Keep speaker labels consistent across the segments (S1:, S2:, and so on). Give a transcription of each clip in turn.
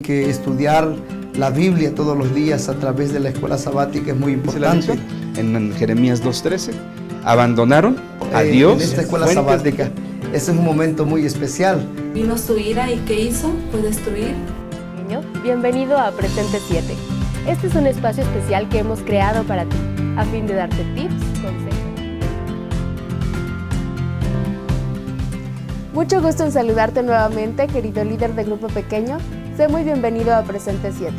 S1: Que estudiar la Biblia todos los días a través de la escuela sabática es muy importante.
S2: En Jeremías 2:13, abandonaron a Dios.
S1: En esta escuela sabática, ese es un momento muy especial.
S3: Vino su ira y ¿qué hizo? Fue destruir.
S4: Bienvenido a Presente 7. Este es un espacio especial que hemos creado para ti, a fin de darte tips, consejos. Mucho gusto en saludarte nuevamente, querido líder de Grupo Pequeño. Sé muy bienvenido a Presente 7.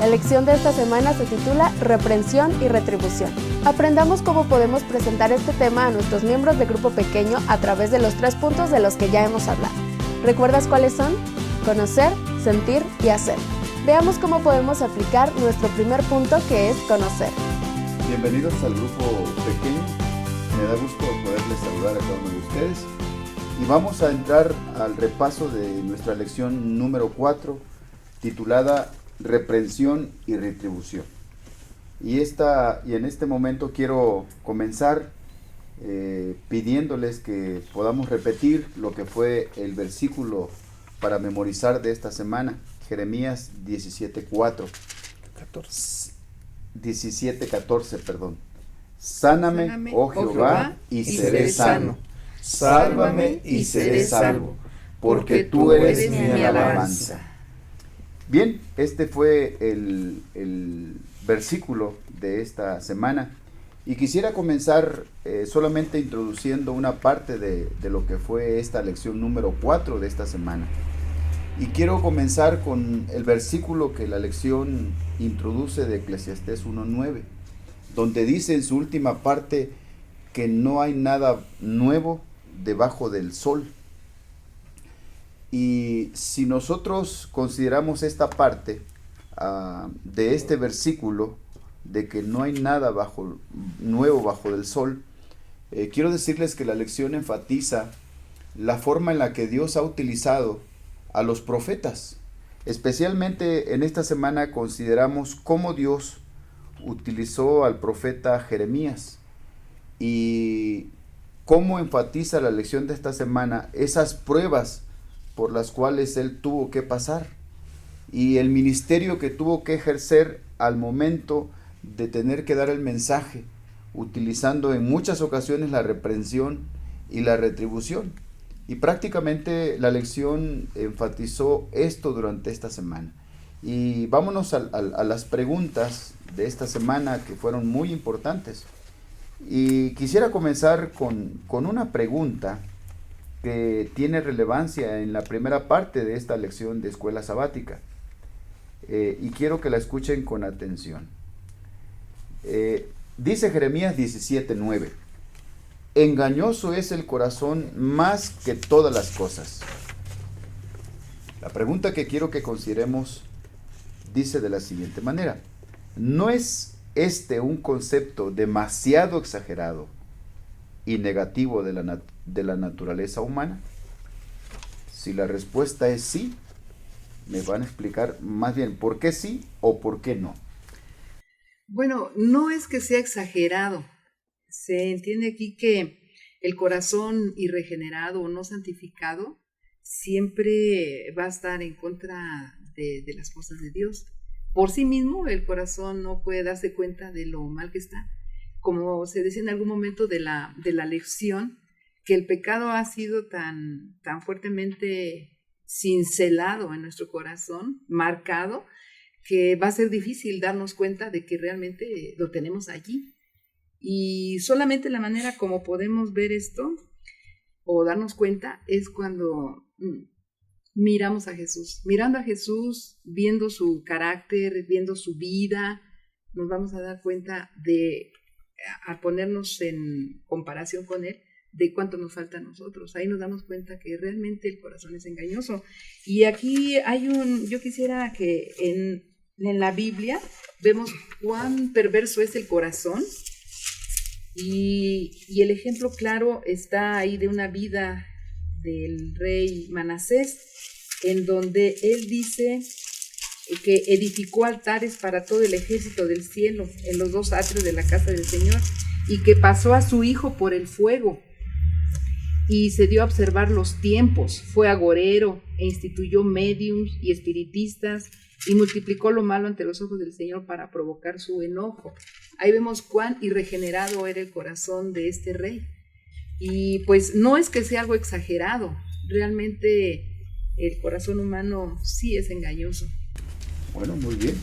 S4: La lección de esta semana se titula Reprensión y Retribución. Aprendamos cómo podemos presentar este tema a nuestros miembros de Grupo Pequeño a través de los 3 puntos de los que ya hemos hablado. ¿Recuerdas cuáles son? Conocer, sentir y hacer. Veamos cómo podemos aplicar nuestro primer punto, que es conocer.
S5: Bienvenidos al Grupo Pequeño. Me da gusto poderles saludar a cada uno de ustedes. Y vamos a entrar al repaso de nuestra lección número 4, titulada Reprensión y Retribución. Y en este momento quiero comenzar pidiéndoles que podamos repetir lo que fue el versículo para memorizar de esta semana, Jeremías 17:14. 17:14, perdón. Sáname, oh Jehová, y seré sano. Sálvame y seré salvo, porque tú eres mi alabanza. Bien, este fue el versículo de esta semana. Y quisiera comenzar solamente introduciendo una parte de lo que fue esta lección número 4 de esta semana. Y quiero comenzar con el versículo que la lección introduce de Eclesiastés 1:9, donde dice en su última parte que no hay nada nuevo debajo del sol. Y si nosotros consideramos esta parte de este versículo, de que no hay nada nuevo bajo del sol, quiero decirles que la lección enfatiza la forma en la que Dios ha utilizado a los profetas. Especialmente en esta semana consideramos cómo Dios utilizó al profeta Jeremías y cómo enfatiza la lección de esta semana esas pruebas por las cuales él tuvo que pasar y el ministerio que tuvo que ejercer al momento de tener que dar el mensaje, utilizando en muchas ocasiones la reprensión y la retribución. Y prácticamente la lección enfatizó esto durante esta semana. Y vámonos a las preguntas de esta semana, que fueron muy importantes. Y quisiera comenzar con una pregunta que tiene relevancia en la primera parte de esta lección de escuela sabática. Y quiero que la escuchen con atención. Dice Jeremías 17:9. Engañoso es el corazón más que todas las cosas. La pregunta que quiero que consideremos dice de la siguiente manera: ¿no es este un concepto demasiado exagerado y negativo de la naturaleza humana? Si la respuesta es sí, me van a explicar más bien por qué sí o por qué no.
S6: Bueno, no es que sea exagerado. Se entiende aquí que el corazón irregenerado o no santificado siempre va a estar en contra de las cosas de Dios. Por sí mismo, el corazón no puede darse cuenta de lo mal que está. Como se decía en algún momento de la lección, que el pecado ha sido tan fuertemente cincelado en nuestro corazón, marcado, que va a ser difícil darnos cuenta de que realmente lo tenemos allí. Y solamente la manera como podemos ver esto o darnos cuenta es cuando miramos a Jesús. Mirando a Jesús, viendo su carácter, viendo su vida, nos vamos a dar cuenta al ponernos en comparación con Él, de cuánto nos falta a nosotros. Ahí nos damos cuenta que realmente el corazón es engañoso. Y aquí yo quisiera que en la Biblia vemos cuán perverso es el corazón. Y el ejemplo claro está ahí de una vida del rey Manasés, en donde él dice que edificó altares para todo el ejército del cielo en los 2 atrios de la casa del Señor, y que pasó a su hijo por el fuego. y se dio a observar los tiempos, fue agorero e instituyó médiums y espiritistas y multiplicó lo malo ante los ojos del Señor para provocar su enojo. Ahí vemos cuán irregenerado era el corazón de este rey. Y pues no es que sea algo exagerado, realmente el corazón humano sí es engañoso.
S5: Bueno, muy bien.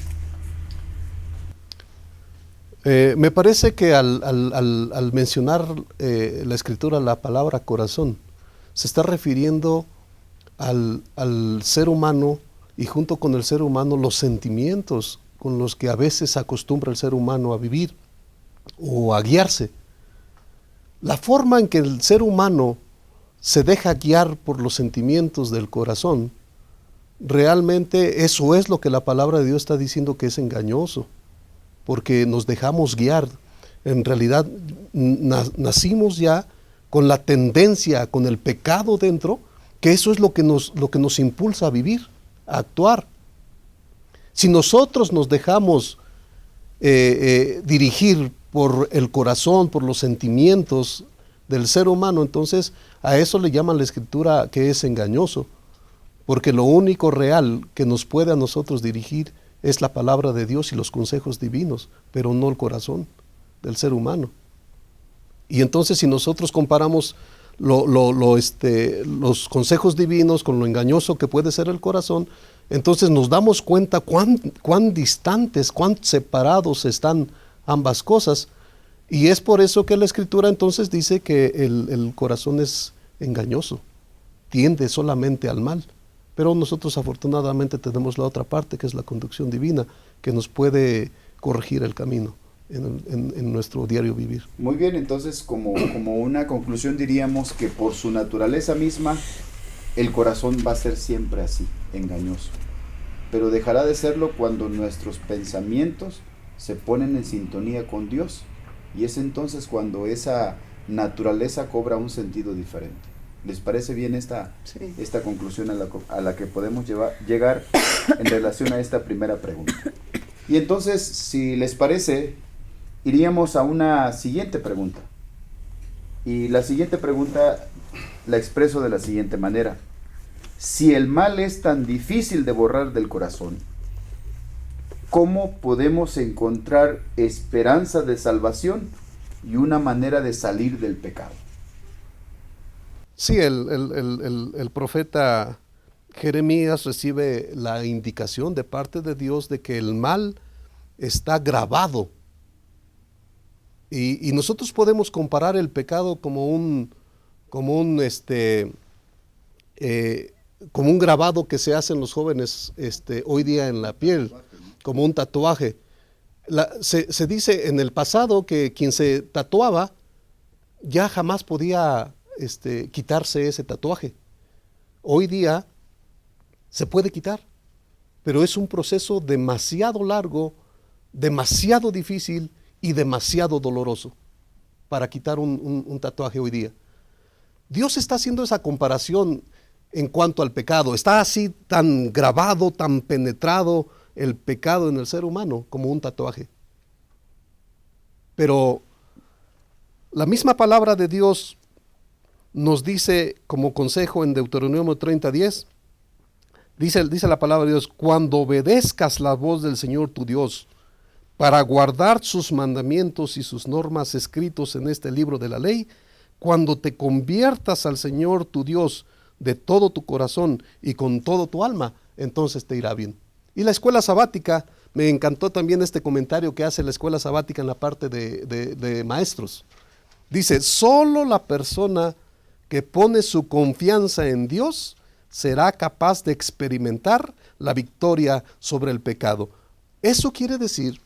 S7: Me parece que al mencionar la escritura la palabra corazón, se está refiriendo al ser humano y junto con el ser humano los sentimientos con los que a veces acostumbra el ser humano a vivir o a guiarse. La forma en que el ser humano se deja guiar por los sentimientos del corazón, realmente eso es lo que la palabra de Dios está diciendo que es engañoso, porque nos dejamos guiar. En realidad nacimos ya con la tendencia, con el pecado dentro, que eso es lo que nos impulsa a vivir, a actuar. Si nosotros nos dejamos dirigir por el corazón, por los sentimientos del ser humano, entonces a eso le llaman la escritura que es engañoso, porque lo único real que nos puede a nosotros dirigir es la palabra de Dios y los consejos divinos, pero no el corazón del ser humano. Y entonces si nosotros comparamos los consejos divinos con lo engañoso que puede ser el corazón, entonces nos damos cuenta cuán distantes, cuán separados están ambas cosas. Y es por eso que la escritura entonces dice que el corazón es engañoso, tiende solamente al mal. Pero nosotros afortunadamente tenemos la otra parte, que es la conducción divina, que nos puede corregir el camino en nuestro diario vivir.
S5: Muy bien, entonces como una conclusión diríamos que por su naturaleza misma, el corazón va a ser siempre así, engañoso. Pero dejará de serlo cuando nuestros pensamientos se ponen en sintonía con Dios. Y es entonces cuando esa naturaleza cobra un sentido diferente. ¿Les parece bien esta conclusión a la que podemos llegar en relación a esta primera pregunta? Y entonces, si les parece, iríamos a una siguiente pregunta. Y la siguiente pregunta la expreso de la siguiente manera. Si el mal es tan difícil de borrar del corazón, ¿cómo podemos encontrar esperanza de salvación y una manera de salir del pecado?
S7: Sí, el profeta Jeremías recibe la indicación de parte de Dios de que el mal está grabado. Y nosotros podemos comparar el pecado como un grabado que se hacen los jóvenes hoy día en la piel, como un tatuaje. Se dice en el pasado que quien se tatuaba ya jamás podía quitarse ese tatuaje. Hoy día se puede quitar, pero es un proceso demasiado largo, demasiado difícil y demasiado doloroso para quitar un tatuaje hoy día. Dios está haciendo esa comparación en cuanto al pecado. Está así tan grabado, tan penetrado el pecado en el ser humano como un tatuaje. Pero la misma palabra de Dios nos dice como consejo en Deuteronomio 30:10, dice la palabra de Dios: cuando obedezcas la voz del Señor tu Dios para guardar sus mandamientos y sus normas escritos en este libro de la ley, cuando te conviertas al Señor tu Dios de todo tu corazón y con todo tu alma, entonces te irá bien. Y la escuela sabática, me encantó también este comentario que hace la escuela sabática en la parte de maestros. Dice: solo la persona que pone su confianza en Dios será capaz de experimentar la victoria sobre el pecado. Eso quiere decir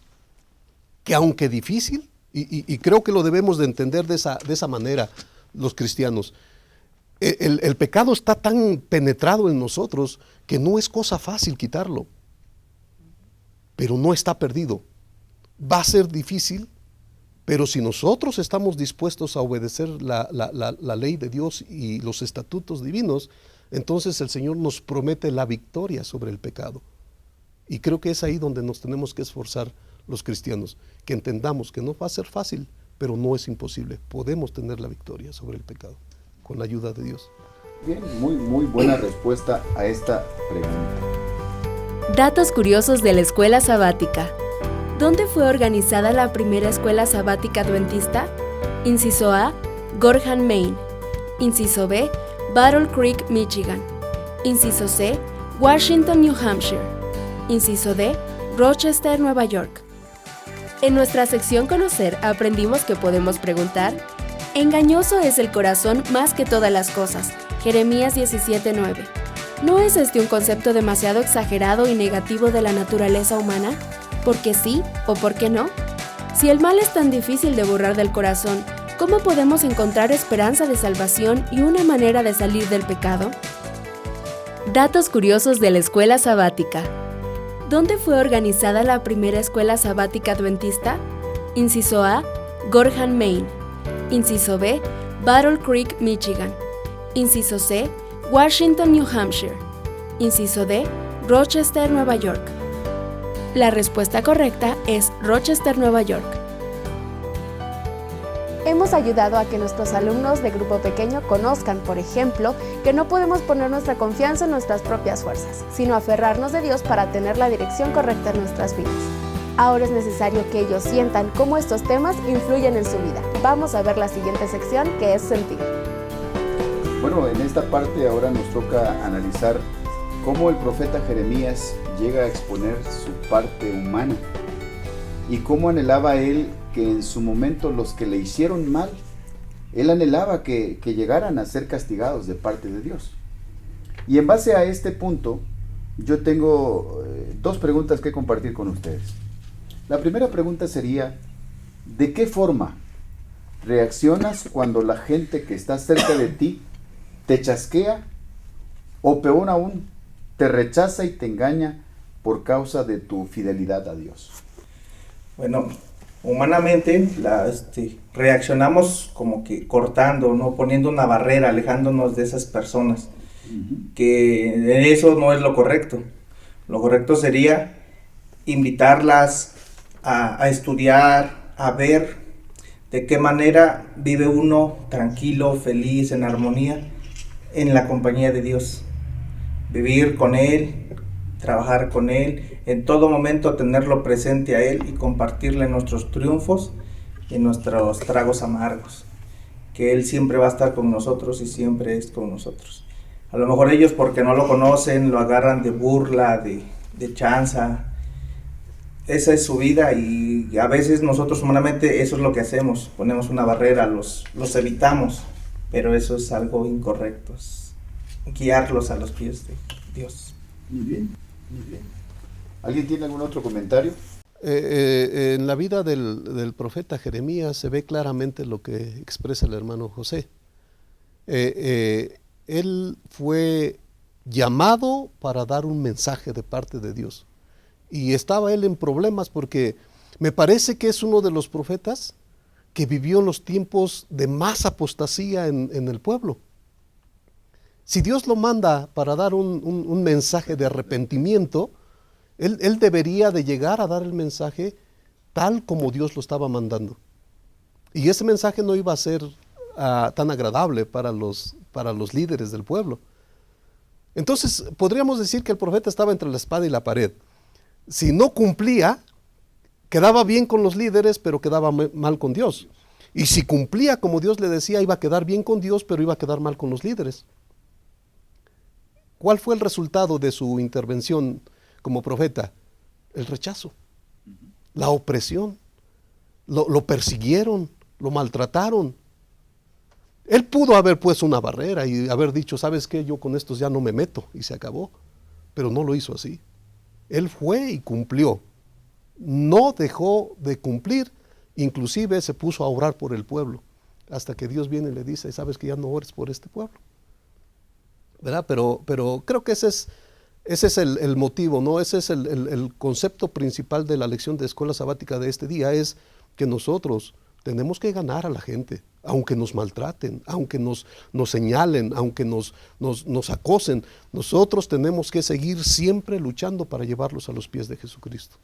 S7: que aunque difícil, y creo que lo debemos de entender de esa manera los cristianos, el pecado está tan penetrado en nosotros que no es cosa fácil quitarlo, pero no está perdido. Va a ser difícil, pero si nosotros estamos dispuestos a obedecer la ley de Dios y los estatutos divinos, entonces el Señor nos promete la victoria sobre el pecado. Y creo que es ahí donde nos tenemos que esforzar los cristianos, que entendamos que no va a ser fácil, pero no es imposible. Podemos tener la victoria sobre el pecado. con la ayuda de Dios.
S5: Bien, muy buena respuesta a esta pregunta.
S4: Datos curiosos de la escuela sabática. ¿Dónde fue organizada la primera escuela sabática adventista? Inciso A, Gorham, Maine. Inciso B, Battle Creek, Michigan. Inciso C, Washington, New Hampshire. Inciso D, Rochester, Nueva York. En nuestra sección Conocer aprendimos que podemos preguntar: engañoso es el corazón más que todas las cosas. Jeremías 17:9. ¿No es este un concepto demasiado exagerado y negativo de la naturaleza humana? ¿Por qué sí o por qué no? Si el mal es tan difícil de borrar del corazón, ¿cómo podemos encontrar esperanza de salvación y una manera de salir del pecado? Datos curiosos de la escuela sabática. ¿Dónde fue organizada la primera escuela sabática adventista? Inciso A, Gorham, Maine. Inciso B, Battle Creek, Michigan. Inciso C, Washington, New Hampshire. Inciso D, Rochester, Nueva York. La respuesta correcta es Rochester, Nueva York. Hemos ayudado a que nuestros alumnos de grupo pequeño conozcan, por ejemplo, que no podemos poner nuestra confianza en nuestras propias fuerzas, sino aferrarnos de Dios para tener la dirección correcta en nuestras vidas. Ahora es necesario que ellos sientan cómo estos temas influyen en su vida. Vamos a ver la siguiente sección, que es sentir.
S5: Bueno, en esta parte ahora nos toca analizar cómo el profeta Jeremías llega a exponer su parte humana y cómo anhelaba él que en su momento los que le hicieron mal, él anhelaba que llegaran a ser castigados de parte de Dios. Y en base a este punto, yo tengo dos preguntas que compartir con ustedes. La primera pregunta sería: ¿de qué forma reaccionas cuando la gente que está cerca de ti te chasquea o peor aún, te rechaza y te engaña por causa de tu fidelidad a Dios?
S8: Bueno, humanamente reaccionamos como que cortando, ¿no? Poniendo una barrera, alejándonos de esas personas, que eso no es lo correcto. Lo correcto sería invitarlas a estudiar, a ver de qué manera vive uno tranquilo, feliz, en armonía, en la compañía de Dios. Vivir con Él, trabajar con Él, en todo momento tenerlo presente a Él y compartirle nuestros triunfos y nuestros tragos amargos. Que Él siempre va a estar con nosotros y siempre es con nosotros. A lo mejor ellos, porque no lo conocen, lo agarran de burla, de chanza. Esa es su vida y a veces nosotros humanamente eso es lo que hacemos. Ponemos una barrera, los evitamos, pero eso es algo incorrecto. Es guiarlos a los pies de Dios.
S5: Muy bien, muy bien. ¿Alguien tiene algún otro comentario?
S7: En la vida del profeta Jeremías se ve claramente lo que expresa el hermano José. Él fue llamado para dar un mensaje de parte de Dios. Y estaba él en problemas porque me parece que es uno de los profetas que vivió en los tiempos de más apostasía en el pueblo. Si Dios lo manda para dar un mensaje de arrepentimiento, él debería de llegar a dar el mensaje tal como Dios lo estaba mandando. Y ese mensaje no iba a ser tan agradable para los líderes del pueblo. Entonces podríamos decir que el profeta estaba entre la espada y la pared. Si no cumplía, quedaba bien con los líderes, pero quedaba mal con Dios. Y si cumplía como Dios le decía, iba a quedar bien con Dios, pero iba a quedar mal con los líderes. ¿Cuál fue el resultado de su intervención como profeta? El rechazo, la opresión, lo persiguieron, lo maltrataron. Él pudo haber puesto una barrera y haber dicho, ¿sabes qué? Yo con estos ya no me meto, y se acabó. Pero no lo hizo así. Él fue y cumplió. No dejó de cumplir, inclusive se puso a orar por el pueblo, hasta que Dios viene y le dice, ¿sabes que ya no ores por este pueblo? ¿Verdad? Pero creo que ese es el motivo, ¿no? Ese es el concepto principal de la lección de escuela sabática de este día, es que nosotros tenemos que ganar a la gente, aunque nos maltraten, aunque nos señalen, aunque nos acosen. Nosotros tenemos que seguir siempre luchando para llevarlos a los pies de Jesucristo.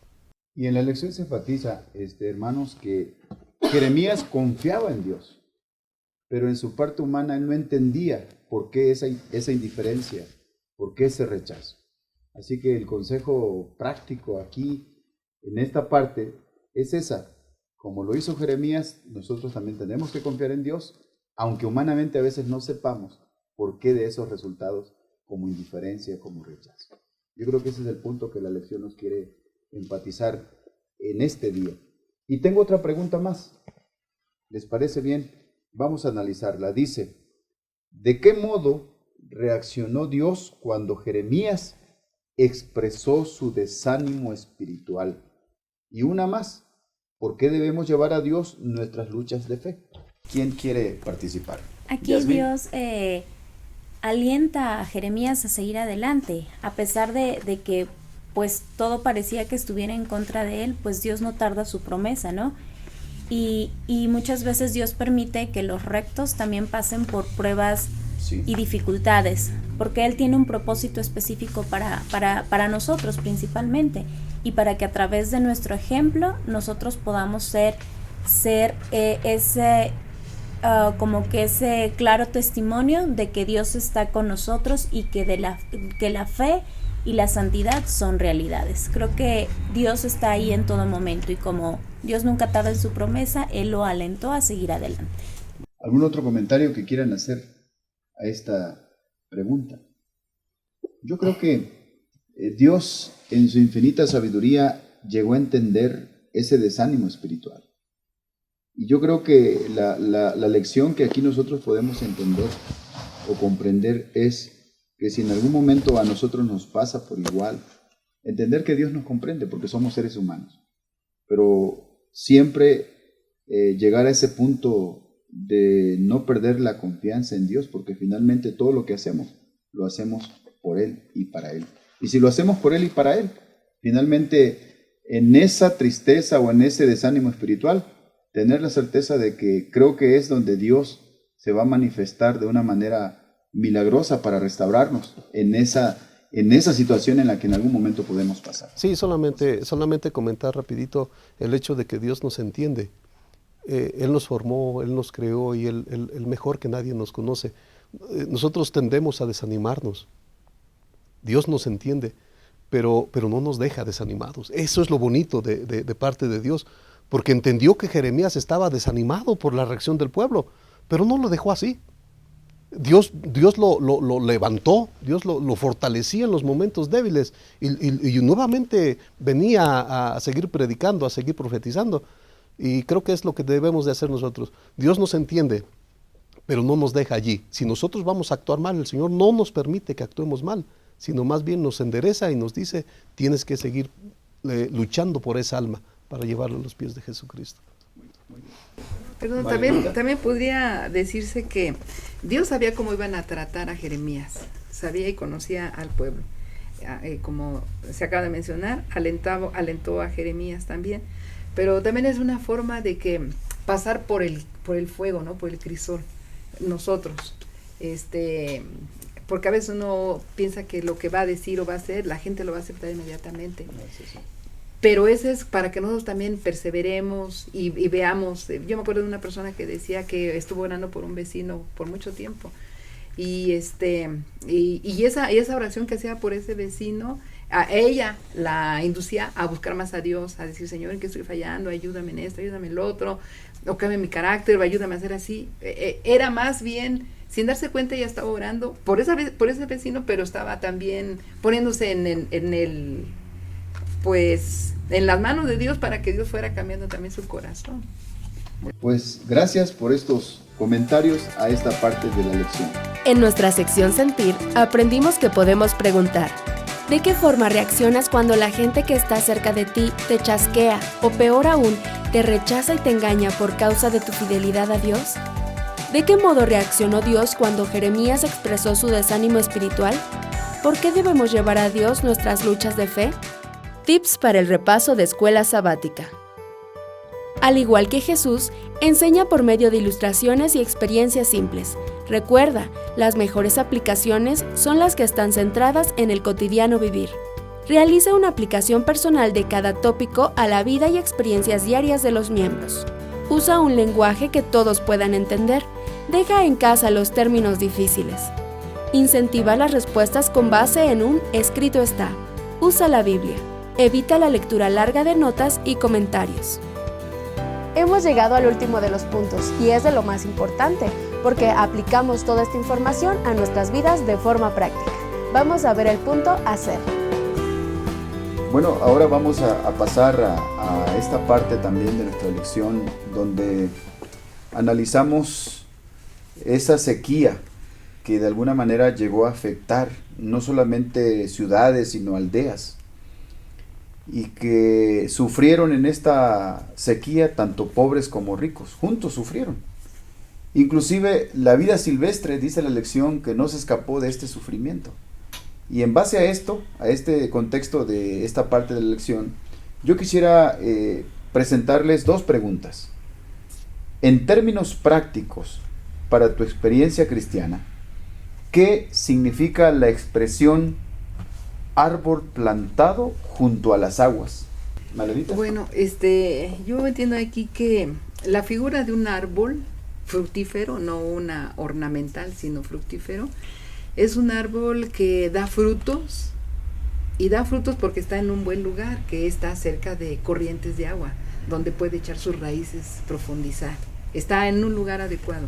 S5: Y en la lección se enfatiza, hermanos, que Jeremías confiaba en Dios. pero en su parte humana él no entendía por qué esa indiferencia, por qué ese rechazo. Así que el consejo práctico aquí, en esta parte, es esa. Como lo hizo Jeremías, nosotros también tenemos que confiar en Dios, aunque humanamente a veces no sepamos por qué de esos resultados, como indiferencia, como rechazo. Yo creo que ese es el punto que la lección nos quiere enfatizar en este día. Y tengo otra pregunta más. ¿Les parece bien? Vamos a analizarla. Dice, ¿de qué modo reaccionó Dios cuando Jeremías expresó su desánimo espiritual? Y una más, ¿por qué debemos llevar a Dios nuestras luchas de fe? ¿Quién quiere participar?
S9: Aquí
S5: Yasmín.
S9: Dios alienta a Jeremías a seguir adelante, a pesar de que pues todo parecía que estuviera en contra de él, pues Dios no tarda su promesa, ¿no? Y muchas veces Dios permite que los rectos también pasen por pruebas y dificultades, porque Él tiene un propósito específico para nosotros principalmente, y para que a través de nuestro ejemplo nosotros podamos ser ese como que ese claro testimonio de que Dios está con nosotros y que la fe y la santidad son realidades. Creo que Dios está ahí en todo momento, y como Dios nunca tarda en su promesa, Él lo alentó a seguir adelante.
S5: ¿Algún otro comentario que quieran hacer a esta pregunta? Yo creo que Dios en su infinita sabiduría llegó a entender ese desánimo espiritual. Y yo creo que la lección que aquí nosotros podemos entender o comprender es que si en algún momento a nosotros nos pasa por igual, entender que Dios nos comprende porque somos seres humanos, pero siempre llegar a ese punto de no perder la confianza en Dios, porque finalmente todo lo que hacemos, lo hacemos por Él y para Él. Y si lo hacemos por Él y para Él, finalmente en esa tristeza o en ese desánimo espiritual, tener la certeza de que creo que es donde Dios se va a manifestar de una manera milagrosa para restaurarnos en esa situación en la que en algún momento podemos pasar.
S7: Sí, solamente comentar rapidito el hecho de que Dios nos entiende. Él nos formó, Él nos creó y Él mejor que nadie nos conoce. Nosotros tendemos a desanimarnos. Dios nos entiende, pero no nos deja desanimados. Eso es lo bonito de parte de Dios, porque entendió que Jeremías estaba desanimado por la reacción del pueblo, pero no lo dejó así. Dios lo levantó, Dios lo fortalecía en los momentos débiles y nuevamente venía a seguir predicando, a seguir profetizando. Y creo que es lo que debemos de hacer nosotros. Dios nos entiende, pero no nos deja allí. Si nosotros vamos a actuar mal, el Señor no nos permite que actuemos mal, sino más bien nos endereza y nos dice, tienes que seguir luchando por esa alma para llevarla a los pies de Jesucristo.
S6: Perdón, también podría decirse que Dios sabía cómo iban a tratar a Jeremías, sabía y conocía al pueblo. Como se acaba de mencionar, alentó a Jeremías también, pero también es una forma de que pasar por el fuego, ¿no? Por el crisol, nosotros, porque a veces uno piensa que lo que va a decir o va a hacer, la gente lo va a aceptar inmediatamente. Pero ese es para que nosotros también perseveremos y veamos. Yo me acuerdo de una persona que decía que estuvo orando por un vecino por mucho tiempo. Y esa oración que hacía por ese vecino, a ella la inducía a buscar más a Dios, a decir, Señor, ¿en qué estoy fallando? Ayúdame en esto, ayúdame en lo otro, o cambia mi carácter, o ayúdame a hacer así. Era más bien, sin darse cuenta, ella estaba orando por ese vecino, pero estaba también poniéndose en las manos de Dios para que Dios fuera cambiando también su corazón.
S5: Pues gracias por estos comentarios a esta parte de la lección.
S4: En nuestra sección Sentir, aprendimos que podemos preguntar: ¿de qué forma reaccionas cuando la gente que está cerca de ti te chasquea o peor aún, te rechaza y te engaña por causa de tu fidelidad a Dios? ¿De qué modo reaccionó Dios cuando Jeremías expresó su desánimo espiritual? ¿Por qué debemos llevar a Dios nuestras luchas de fe? Tips para el repaso de escuela sabática. Al igual que Jesús, enseña por medio de ilustraciones y experiencias simples. Recuerda, las mejores aplicaciones son las que están centradas en el cotidiano vivir. Realiza una aplicación personal de cada tópico a la vida y experiencias diarias de los miembros. Usa un lenguaje que todos puedan entender. Deja en casa los términos difíciles. Incentiva las respuestas con base en un escrito está. Usa la Biblia. Evita la lectura larga de notas y comentarios. Hemos llegado al último de los puntos y es de lo más importante, porque aplicamos toda esta información a nuestras vidas de forma práctica. Vamos a ver el punto hacer.
S5: Bueno, ahora vamos a pasar a esta parte también de nuestra lección donde analizamos esa sequía que de alguna manera llegó a afectar no solamente ciudades sino aldeas, y que sufrieron en esta sequía tanto pobres como ricos, juntos sufrieron. Inclusive la vida silvestre, dice la lección, que no se escapó de este sufrimiento. Y en base a esto, a este contexto de esta parte de la lección, yo quisiera presentarles dos preguntas. En términos prácticos, para tu experiencia cristiana, ¿qué significa la expresión árbol plantado junto a las aguas? Malerita.
S6: Bueno, yo entiendo aquí que la figura de un árbol fructífero, no una ornamental, sino fructífero, es un árbol que da frutos, y da frutos porque está en un buen lugar, que está cerca de corrientes de agua, donde puede echar sus raíces, profundizar. Está en un lugar adecuado.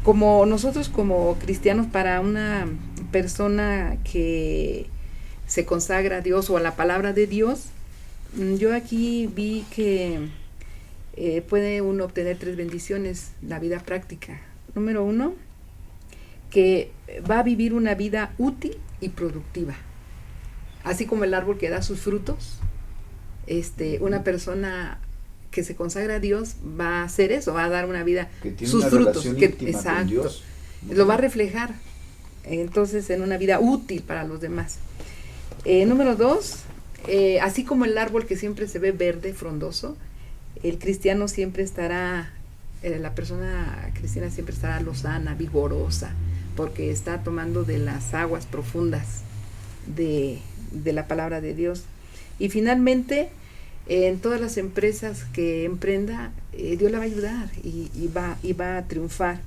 S6: Como nosotros como cristianos, para una persona que se consagra a Dios o a la palabra de Dios, yo aquí vi que puede uno obtener 3 bendiciones, la vida práctica. Número 1, que va a vivir una vida útil y productiva. Así como el árbol que da sus frutos, una persona que se consagra a Dios va a hacer eso, va a dar una vida,
S5: que tiene
S6: sus
S5: una
S6: frutos,
S5: relación
S6: que,
S5: íntima
S6: exacto,
S5: con Dios.
S6: Lo va a reflejar, entonces, en una vida útil para los demás. Número 2, así como el árbol que siempre se ve verde, frondoso, el cristiano siempre estará, la persona cristiana siempre estará lozana, vigorosa, porque está tomando de las aguas profundas de la palabra de Dios. Y finalmente, en todas las empresas que emprenda, Dios la va a ayudar y va a triunfar.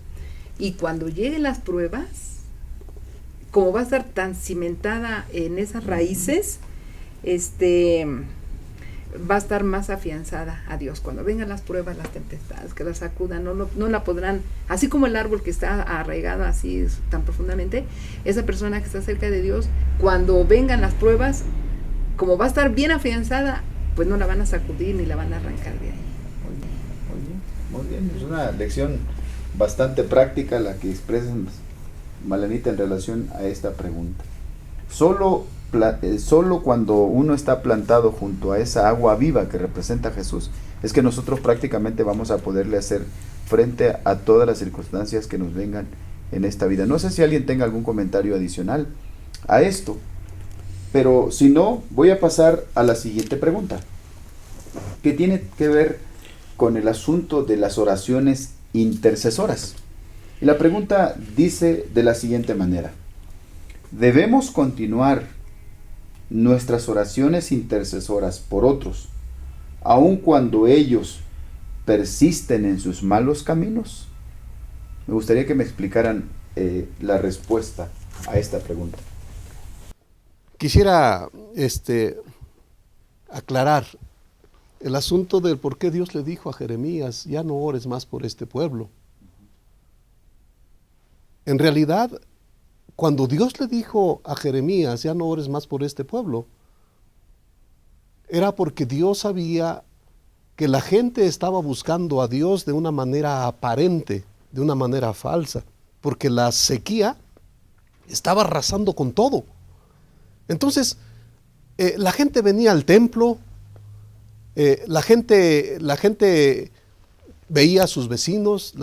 S6: Y cuando lleguen las pruebas, como va a estar tan cimentada en esas raíces, va a estar más afianzada a Dios. Cuando vengan las pruebas, las tempestades que la sacudan, no la podrán, así como el árbol que está arraigado así tan profundamente, esa persona que está cerca de Dios, cuando vengan las pruebas, como va a estar bien afianzada, pues no la van a sacudir ni la van a arrancar de ahí.
S5: Muy bien. Es una lección bastante práctica la que expresa Malenita en relación a esta pregunta. Solo cuando uno está plantado junto a esa agua viva que representa a Jesús, es que nosotros prácticamente vamos a poderle hacer frente a todas las circunstancias que nos vengan en esta vida. No sé si alguien tenga algún comentario adicional a esto, pero si no, voy a pasar a la siguiente pregunta, que tiene que ver con el asunto de las oraciones intercesoras. Y la pregunta dice de la siguiente manera: ¿debemos continuar nuestras oraciones intercesoras por otros, aun cuando ellos persisten en sus malos caminos? Me gustaría que me explicaran la respuesta a esta pregunta.
S7: Quisiera aclarar el asunto del por qué Dios le dijo a Jeremías: ya no ores más por este pueblo. En realidad, cuando Dios le dijo a Jeremías: ya no ores más por este pueblo, era porque Dios sabía que la gente estaba buscando a Dios de una manera aparente, de una manera falsa, porque la sequía estaba arrasando con todo. Entonces, la gente venía al templo, la gente veía a sus vecinos,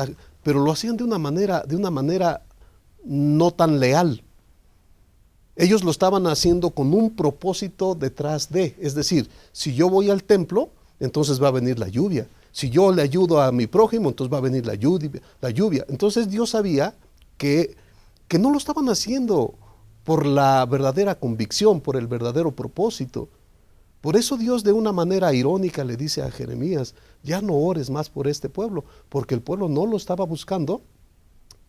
S7: pero lo hacían de una manera no tan leal. Ellos lo estaban haciendo con un propósito detrás de, es decir, si yo voy al templo, entonces va a venir la lluvia. Si yo le ayudo a mi prójimo, entonces va a venir la lluvia. Entonces Dios sabía que no lo estaban haciendo por la verdadera convicción, por el verdadero propósito. Por eso Dios de una manera irónica le dice a Jeremías, ya no ores más por este pueblo, porque el pueblo no lo estaba buscando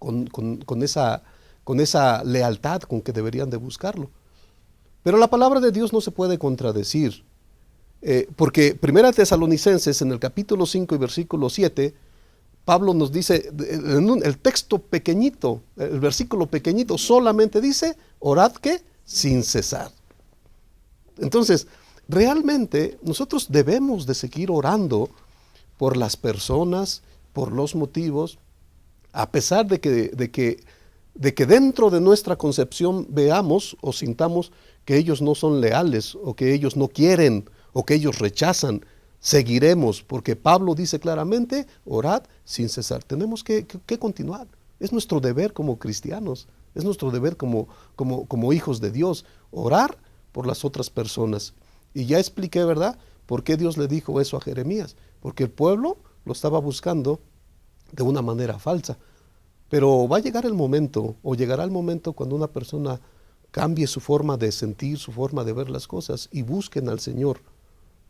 S7: con esa lealtad con que deberían de buscarlo. Pero la palabra de Dios no se puede contradecir, porque Primera Tesalonicenses en el capítulo 5 y versículo 7, Pablo nos dice, el texto pequeñito, el versículo pequeñito solamente dice, orad que sin cesar. Entonces, realmente nosotros debemos de seguir orando por las personas, por los motivos, a pesar de que dentro de nuestra concepción veamos o sintamos que ellos no son leales o que ellos no quieren o que ellos rechazan, seguiremos, porque Pablo dice claramente, orad sin cesar. Tenemos que continuar. Es nuestro deber como cristianos, es nuestro deber como hijos de Dios, orar por las otras personas. Y ya expliqué, ¿verdad?, por qué Dios le dijo eso a Jeremías. Porque el pueblo lo estaba buscando de una manera falsa. Pero va a llegar el momento, o llegará el momento cuando una persona cambie su forma de sentir, su forma de ver las cosas y busquen al Señor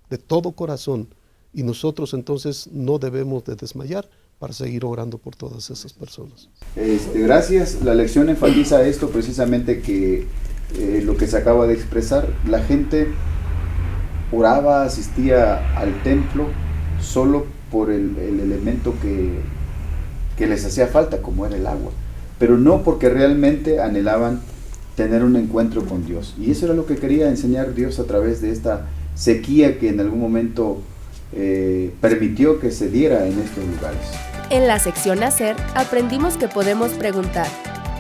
S7: de todo corazón. Y nosotros entonces no debemos de desmayar para seguir orando por todas esas personas.
S5: Gracias. La lección enfatiza esto precisamente, que lo que se acaba de expresar, la gente oraba, asistía al templo solo por el elemento que les hacía falta, como era el agua, pero no porque realmente anhelaban tener un encuentro con Dios. Y eso era lo que quería enseñar Dios a través de esta sequía que en algún momento permitió que se diera en estos lugares.
S4: En la sección Hacer, aprendimos que podemos preguntar,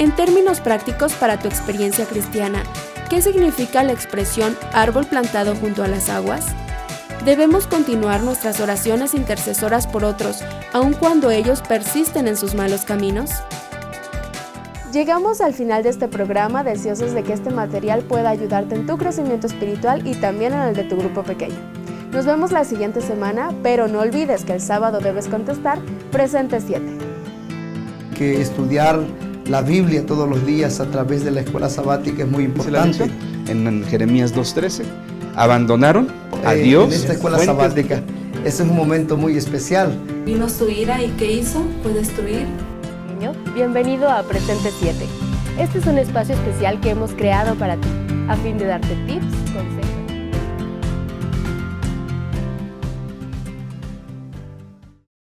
S4: en términos prácticos para tu experiencia cristiana, ¿qué significa la expresión árbol plantado junto a las aguas? ¿Debemos continuar nuestras oraciones intercesoras por otros, aun cuando ellos persisten en sus malos caminos? Llegamos al final de este programa, deseosos de que este material pueda ayudarte en tu crecimiento espiritual y también en el de tu grupo pequeño. Nos vemos la siguiente semana, pero no olvides que el sábado debes contestar Presente 7.
S1: Que estudiar la Biblia todos los días a través de la escuela sabática es muy importante.
S2: En Jeremías 2:13, abandonaron a Dios.
S1: En esta escuela sabática, ese es un momento muy especial.
S3: Vino su ira y ¿qué hizo? Fue destruir.
S4: Bienvenido a Presente 7. Este es un espacio especial que hemos creado para ti, a fin de darte tips, consejos.